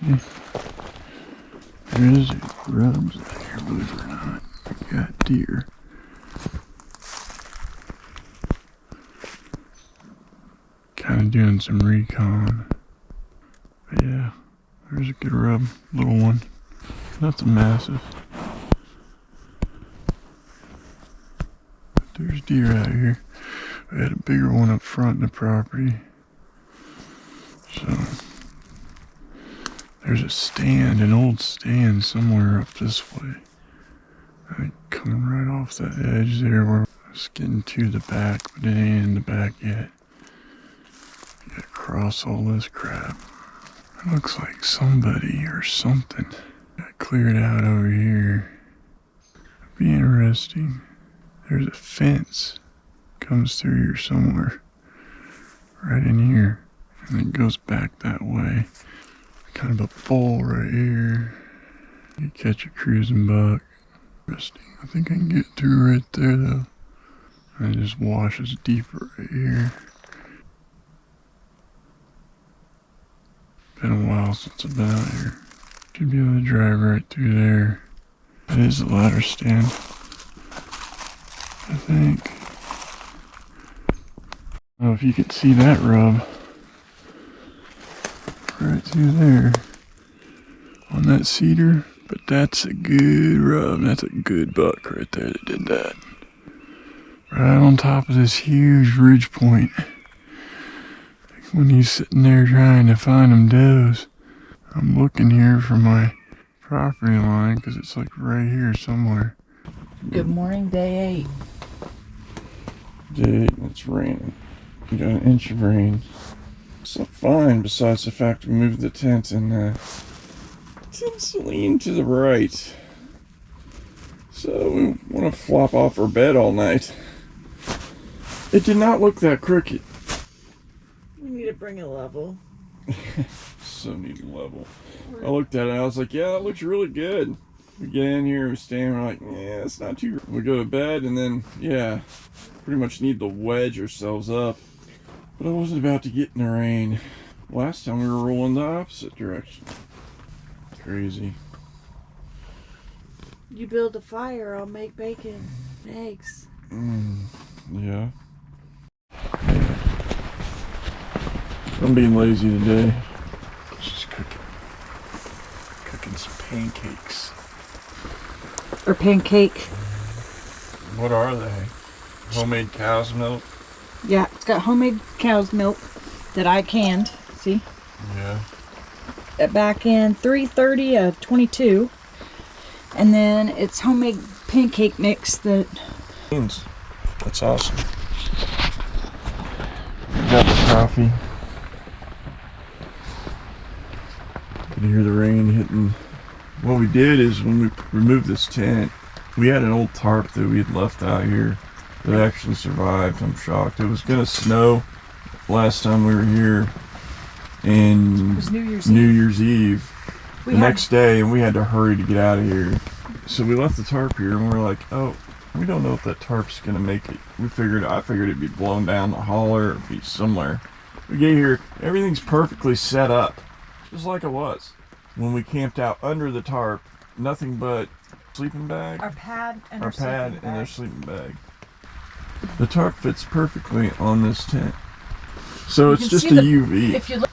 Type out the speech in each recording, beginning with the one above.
See? There is rubs there, believe it or not. We got deer. Kind of doing some recon. But yeah, there's a good rub, little one. Nothing massive. But there's deer out here. We had a bigger one up front in the property. So there's a stand, an old stand somewhere up this way. I think coming right off that edge there where it's getting to the back, but it ain't in the back yet. You gotta cross all this crap. It looks like somebody or something got cleared out over here. It'd be interesting. There's a fence comes through here somewhere. Right in here. And it goes back that way. Kind of a bowl right here. You catch a cruising buck. Interesting. I think I can get through right there though. And it just washes deeper right here. Been a while since I've been out here. Should be able to drive right through there. That is a ladder stand, I think. I don't know if you can see that rub. Right through there. On that cedar. But that's a good rub. That's a good buck right there that did that. Right on top of this huge ridge point. When he's sitting there trying to find them does. I'm looking here for my property line because it's like right here somewhere. Good morning, day 8. Day 8, it's raining. We got an inch of rain. It's not fine besides the fact we moved the tent and it's lean to the right. So we want to flop off our bed all night. It did not look that crooked. We need to bring a level. So need a level. I looked at it and I was like, yeah, that looks really good. We get in here, we stand, we're like, yeah, it's not too. We go to bed and then, yeah, pretty much need to wedge ourselves up. But I wasn't about to get in the rain. Last time we were rolling the opposite direction. Crazy. You build a fire, I'll make bacon and eggs. Yeah. I'm being lazy today. Just cooking some pancakes. Or pancake. What are they? Homemade cow's milk? Yeah, it's got homemade cow's milk that I canned. See? Yeah. Back in 330 of 22. And then it's homemade pancake mix that... Beans. That's awesome. Got the coffee. You can hear the rain hitting. What we did is when we removed this tent, we had an old tarp that we had left out here that actually survived. I'm shocked. It was going to snow last time we were here, and It was New Year's Eve. Next day, and we had to hurry to get out of here. So we left the tarp here, and we were like, oh, we don't know if that tarp's going to make it. I figured it'd be blown down the holler or be somewhere. We get here, everything's perfectly set up, just like it was. When we camped out under the tarp, nothing but sleeping bag, Our pad and their sleeping bag. The tarp fits perfectly on this tent. So it's just a UV. If you look,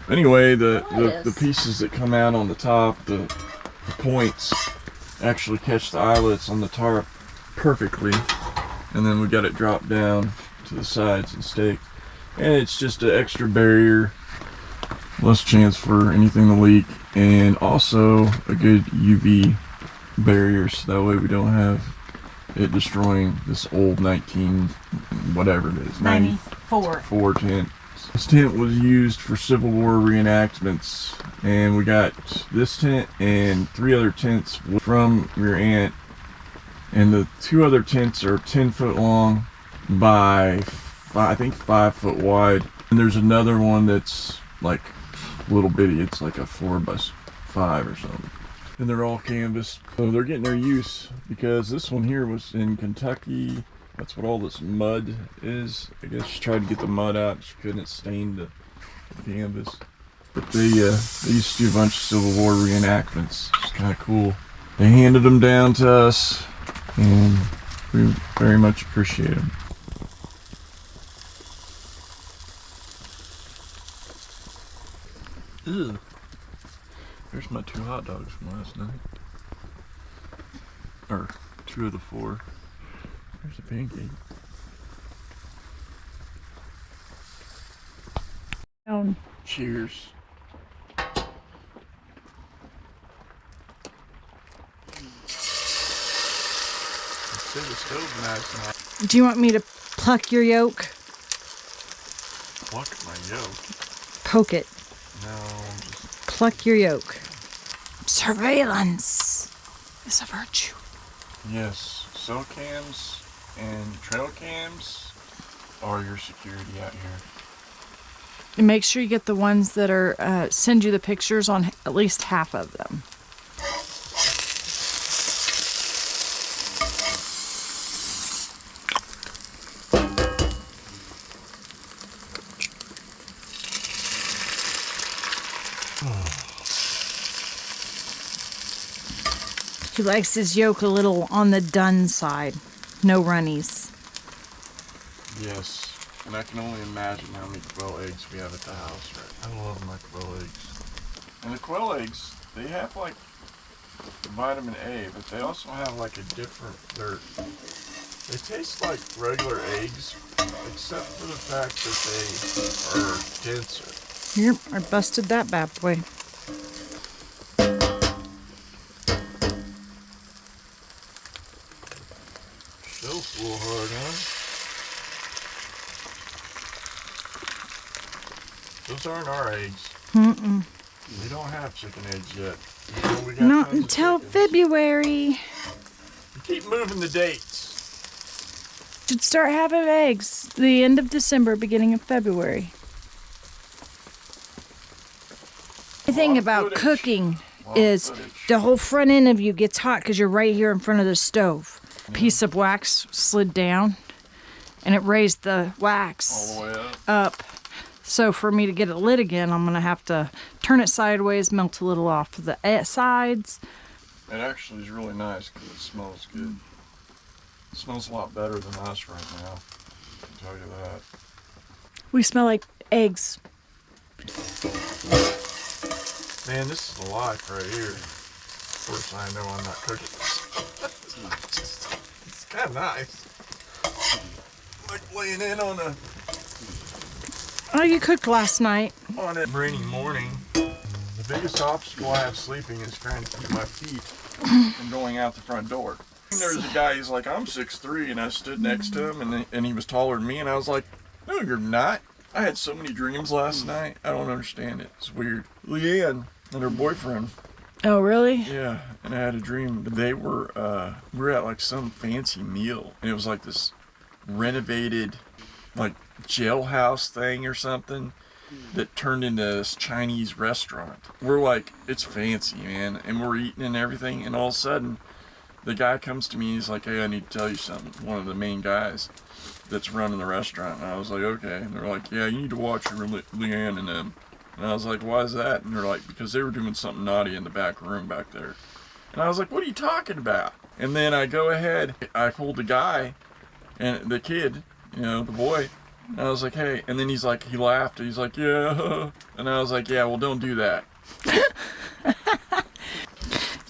Anyway, the pieces that come out on the top, the points, actually catch the eyelets on the tarp perfectly. And then we got it dropped down to the sides and staked. And it's just an extra barrier, less chance for anything to leak, and also a good UV barrier, so that way we don't have it destroying this old 19 whatever it is, 94 tent. This tent was used for Civil War reenactments, and we got this tent and 3 other tents from your aunt, and the 2 other tents are 10 foot long by I think 5 foot wide, and there's another one that's like little bitty. It's like a 4x5 or something. And they're all canvas. So they're getting their use because this one here was in Kentucky. That's what all this mud is. I guess she tried to get the mud out. She couldn't. It stained the canvas. But they used to do a bunch of Civil War reenactments. It's kind of cool. They handed them down to us, and we very much appreciate them. Ew. There's my 2 hot dogs from last night. Or 2 of the 4. There's a pancake. Cheers. The stove's nice now. Do you want me to pluck your yolk? Pluck my yolk? Poke it. No, just... Pluck your yolk. Surveillance is a virtue. Yes, cell cams and trail cams are your security out here. And make sure you get the ones that are, send you the pictures on at least half of them. He likes his yolk a little on the done side. No runnies. Yes, and I can only imagine how many quail eggs we have at the house, right? I love my quail eggs. And the quail eggs, they have like vitamin A, but they also have like a different, they taste like regular eggs, except for the fact that they are denser. Here, I busted that bad boy. Shelf's a little hard, huh? Those aren't our eggs. Mm-mm. We don't have chicken eggs yet. We got Not tons of until chickens. February. You keep moving the dates. Should start having eggs the end of December, beginning of February. The thing about cooking is the whole front end of you gets hot because you're right here in front of the stove. A piece of wax slid down and it raised the wax All the way up. So for me to get it lit again, I'm going to have to turn it sideways, melt a little off the sides. It actually is really nice because it smells good. It smells a lot better than us right now. I can tell you that. We smell like eggs. Man, this is the life right here. Of course, I know I'm not cooking this. It's kind of nice. Like laying in on Oh, you cooked last night. a rainy morning. The biggest obstacle I have sleeping is trying to keep my feet from going out the front door. And there's a guy, he's like, I'm 6'3", and I stood next to him, and he was taller than me, and I was like, no, you're not. I had so many dreams last night. I don't understand it. It's weird. Leanne and her boyfriend. Oh, really? Yeah, and I had a dream. They were, we were at like some fancy meal, and it was like this renovated, like jailhouse thing or something that turned into this Chinese restaurant. We're like, it's fancy, man, and we're eating and everything, and all of a sudden, the guy comes to me, he's like, hey, I need to tell you something. One of the main guys that's running the restaurant. And I was like, okay. And they're like, yeah, you need to watch your Leanne and them. And I was like, why is that? And they're like, because they were doing something naughty in the back room back there. And I was like, what are you talking about? And then I go ahead, I hold the guy and the kid, you know, the boy. And I was like, hey. And then he's like, he laughed. He's like, yeah. And I was like, yeah, well, don't do that.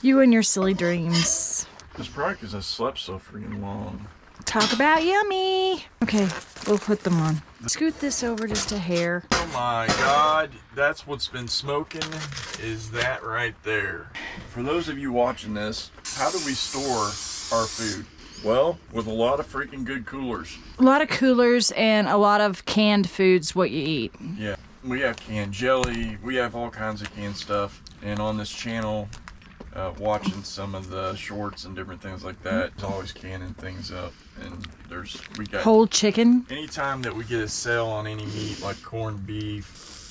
You and your silly dreams. It's probably because I slept so freaking long. Talk about yummy. Okay, we'll put them on. Scoot this over just a hair. Oh my God, that's what's been smoking, is that right there. For those of you watching this, how do we store our food? Well, with a lot of freaking good coolers. A lot of coolers and a lot of canned foods, what you eat. Yeah, we have canned jelly, we have all kinds of canned stuff. And on this channel, watching some of the shorts and different things like that, it's always canning things up. And we got whole chicken. Anytime that we get a sale on any meat, like corned beef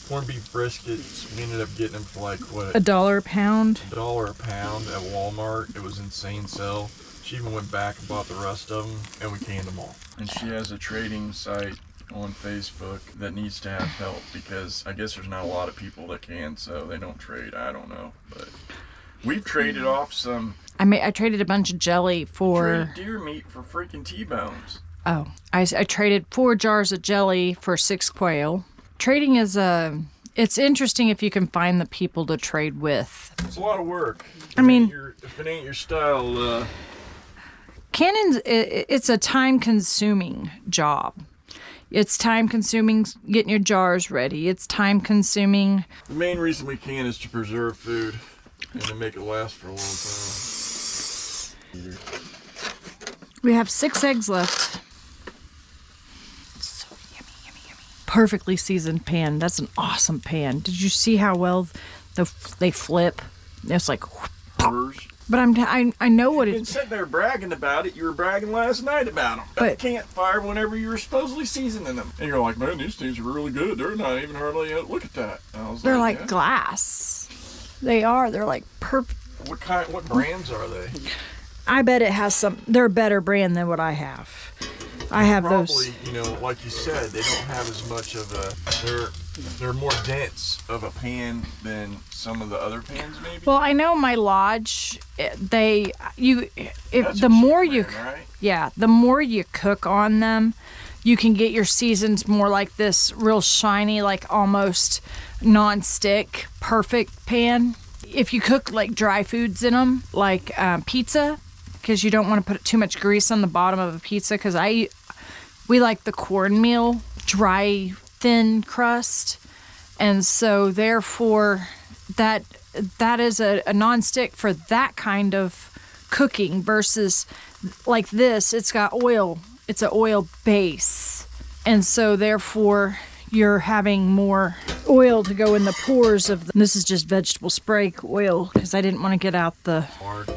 briskets, we ended up getting them for like what? $1 a pound. $1 a pound at Walmart. It was insane sale. She even went back and bought the rest of them, and we canned them all. And she has a trading site on Facebook that needs to have help because I guess there's not a lot of people that can, so they don't trade. I don't know, but we've traded off some. I traded a bunch of jelly for. Traded deer meat for freaking T-bones. Oh, I traded 4 jars of jelly for 6 quail. Trading is it's interesting if you can find the people to trade with. It's a lot of work. I mean, if it ain't your style. Cannon's it's a time-consuming job. It's time-consuming getting your jars ready. It's time-consuming. The main reason we can is to preserve food and to make it last for a long time. We have 6 eggs left. So yummy, yummy, yummy. Perfectly seasoned pan. That's an awesome pan. Did you see how well they flip? It's like. Hers. But I know what You've been it's. sitting there bragging about it. You were bragging last night about them. But- At the campfire whenever you were supposedly seasoning them. And you're like, man, these things are really good. They're not even hardly, look at that. And I was They're like yeah. glass. They are. They're like perfect. What brands are they? I bet it has some. They're a better brand than what I have. I have Probably, those. like you said, they don't have as much of a. They're more dense of a pan than some of the other pans, maybe. Well, I know my lodge. That's the a more cheap you, brand, right? yeah, the more you cook on them, you can get your seasons more like this, real shiny, like almost non-stick, perfect pan. If you cook like dry foods in them, like pizza, because you don't want to put too much grease on the bottom of a pizza. Because we like the cornmeal dry, thin crust, and so therefore that is a non-stick for that kind of cooking versus like this. It's got oil. It's an oil base, and so therefore you're having more oil to go in the pores of this is just vegetable spray oil because I didn't want to get out the Hard.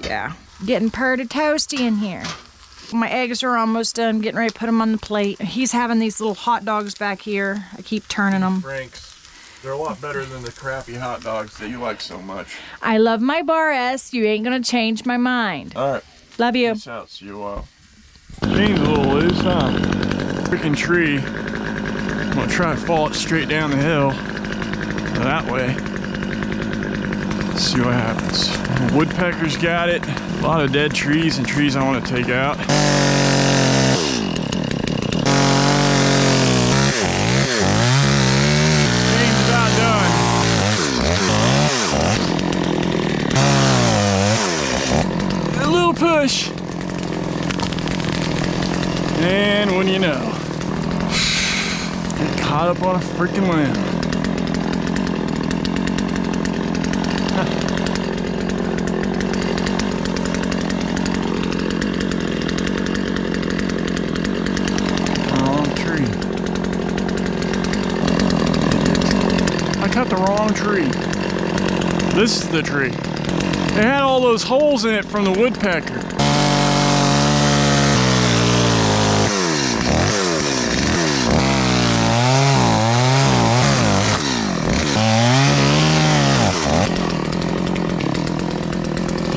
yeah. Getting purty toasty in here. My eggs are almost done. Getting ready to put them on the plate. He's having these little hot dogs back here. I keep turning them. Frank's. They're a lot better than the crappy hot dogs that you like so much. I love my Bar S. You ain't gonna change my mind. All right. Love you. Peace out. See you a while. Seems a little loose, huh? Freaking tree. I'm gonna try to fall it straight down the hill. That way. See what happens. Woodpeckers got it. A lot of dead trees and trees I want to take out. Game's about done. A little push. And what do you know? Get caught up on a freaking limb. I cut the wrong tree. This is the tree. It had all those holes in it from the woodpecker.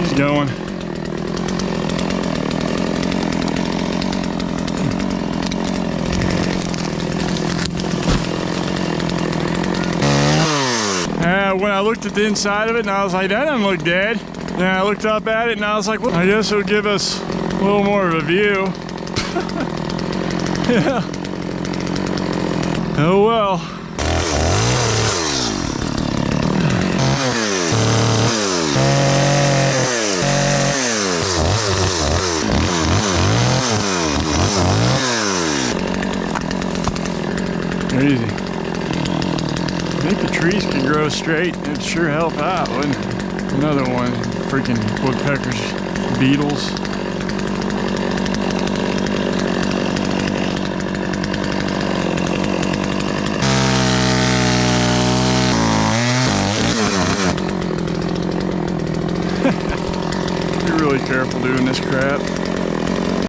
He's going. When I looked at the inside of it and I was like, that doesn't look dead. Then I looked up at it and I was like, well, I guess it'll give us a little more of a view. Yeah. Oh well. Crazy. I think the trees could grow straight. It'd sure help out, wouldn't it? Another one, freaking woodpeckers, beetles. Be really careful doing this crap.